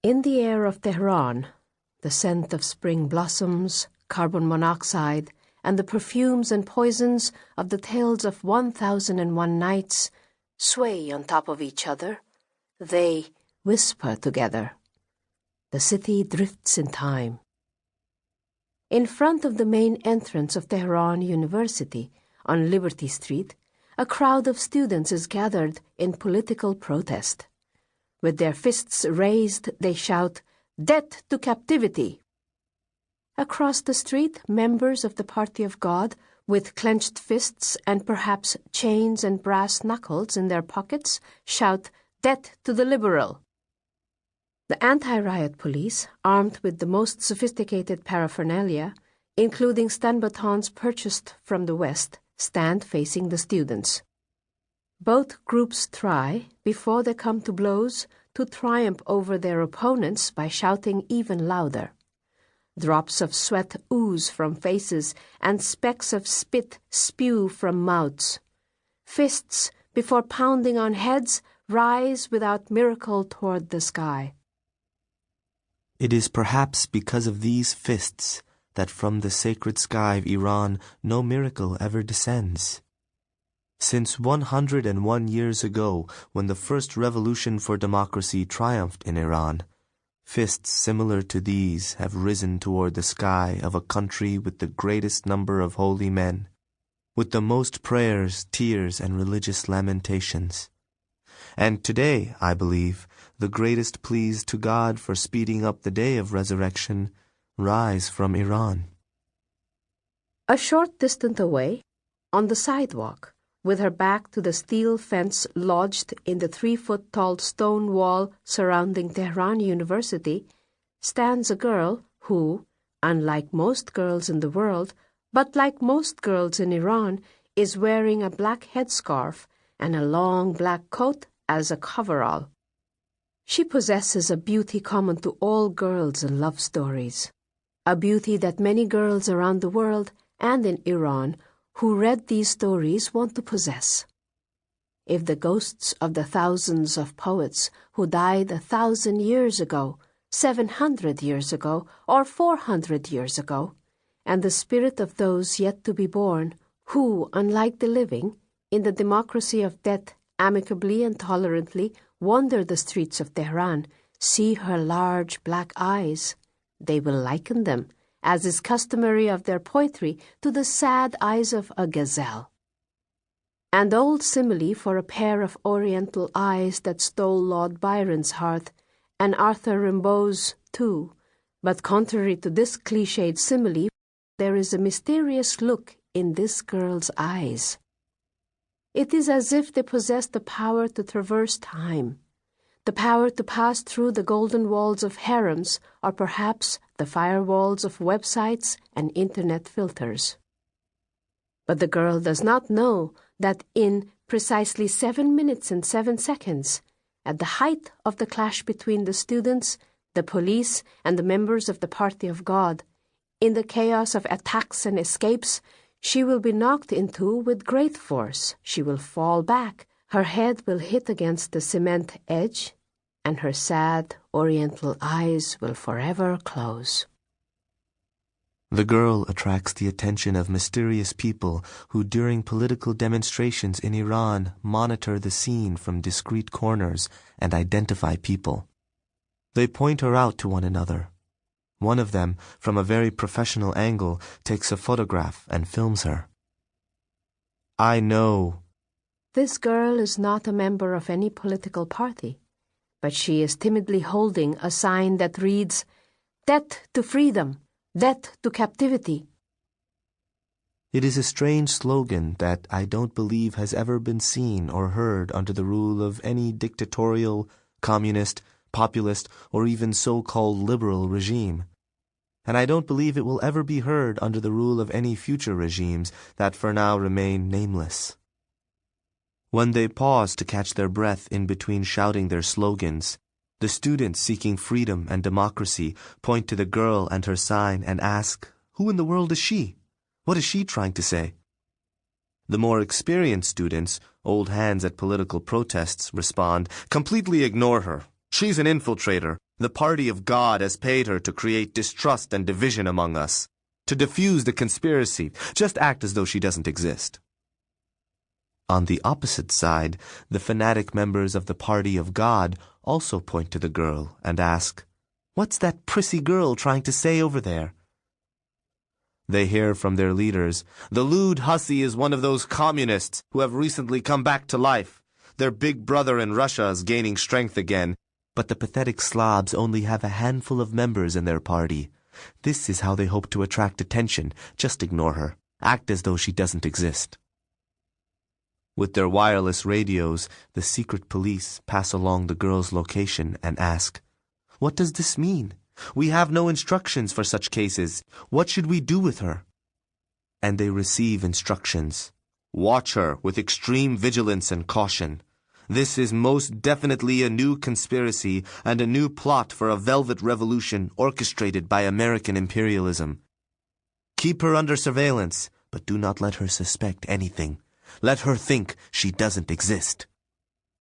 In the air of Tehran, the scent of spring blossoms, carbon monoxide, and the perfumes and poisons of the tales of 1001 Nights sway on top of each other. They whisper together. The city drifts in time. In front of the main entrance of Tehran University, on Liberty Street, a crowd of students is gathered in political protest. With their fists raised, they shout, "Death to captivity!" Across the street, members of the Party of God, with clenched fists and perhaps chains and brass knuckles in their pockets, shout, "Death to the liberal!" The anti-riot police, armed with the most sophisticated paraphernalia, including stun batons purchased from the West, stand facing the students. Both groups try, before they come to blows, to triumph over their opponents by shouting even louder. Drops of sweat ooze from faces, and specks of spit spew from mouths. Fists, before pounding on heads, rise without miracle toward the sky. It is perhaps because of these fists that from the sacred sky of Iran no miracle ever descends. Since 101 years ago, when the first revolution for democracy triumphed in Iran, fists similar to these have risen toward the sky of a country with the greatest number of holy men, with the most prayers, tears, and religious lamentations. And today, I believe, the greatest pleas to God for speeding up the day of resurrection rise from Iran. A short distance away, on the sidewalk, with her back to the steel fence lodged in the 3-foot-tall stone wall surrounding Tehran University, stands a girl who, unlike most girls in the world, but like most girls in Iran, is wearing a black headscarf and a long black coat as a coverall. She possesses a beauty common to all girls in love stories, a beauty that many girls around the world and in Iran who read these stories want to possess. If the ghosts of the thousands of poets who died 1,000 years ago, 700 years ago, or 400 years ago, and the spirit of those yet to be born, who, unlike the living, in the democracy of death, amicably and tolerantly wander the streets of Tehran, see her large black eyes, they will liken them, as is customary of their poetry, to the sad eyes of a gazelle. An old simile for a pair of oriental eyes that stole Lord Byron's heart, and Arthur Rimbaud's too, but contrary to this cliched simile, there is a mysterious look in this girl's eyes. It is as if they possess the power to traverse time, the power to pass through the golden walls of harems, or perhaps the firewalls of websites and internet filters. But the girl does not know that in precisely 7 minutes and 7 seconds, at the height of the clash between the students, the police, and the members of the Party of God, in the chaos of attacks and escapes, she will be knocked into with great force. She will fall back. Her head will hit against the cement edge, and her sad oriental eyes will forever close. The girl attracts the attention of mysterious people who during political demonstrations in Iran monitor the scene from discreet corners and identify people. They point her out to one another. One of them, from a very professional angle, takes a photograph and films her. I know. This girl is not a member of any political party, but she is timidly holding a sign that reads, "Death to freedom, death to captivity." It is a strange slogan that I don't believe has ever been seen or heard under the rule of any dictatorial, communist, populist, or even so-called liberal regime. And I don't believe it will ever be heard under the rule of any future regimes that for now remain nameless. When they pause to catch their breath in between shouting their slogans, the students seeking freedom and democracy point to the girl and her sign and ask, "Who in the world is she? What is she trying to say?" The more experienced students, old hands at political protests, respond, "Completely ignore her. She's an infiltrator. The party of God has paid her to create distrust and division among us, to diffuse the conspiracy. Just act as though she doesn't exist. On the opposite side, the fanatic members of the party of God also point to the girl and ask, "What's that prissy girl trying to say over there?" They hear from their leaders, "The lewd hussy is one of those communists who have recently come back to life. Their big brother in Russia is gaining strength again, but the pathetic Slavs only have a handful of members in their party. This is how they hope to attract attention. Just ignore her. Act as though she doesn't exist." With their wireless radios, the secret police pass along the girl's location and ask, "What does this mean? We have no instructions for such cases. What should we do with her?" And they receive instructions. "Watch her with extreme vigilance and caution. This is most definitely a new conspiracy and a new plot for a velvet revolution orchestrated by American imperialism. Keep her under surveillance, but do not let her suspect anything. Let her think she doesn't exist."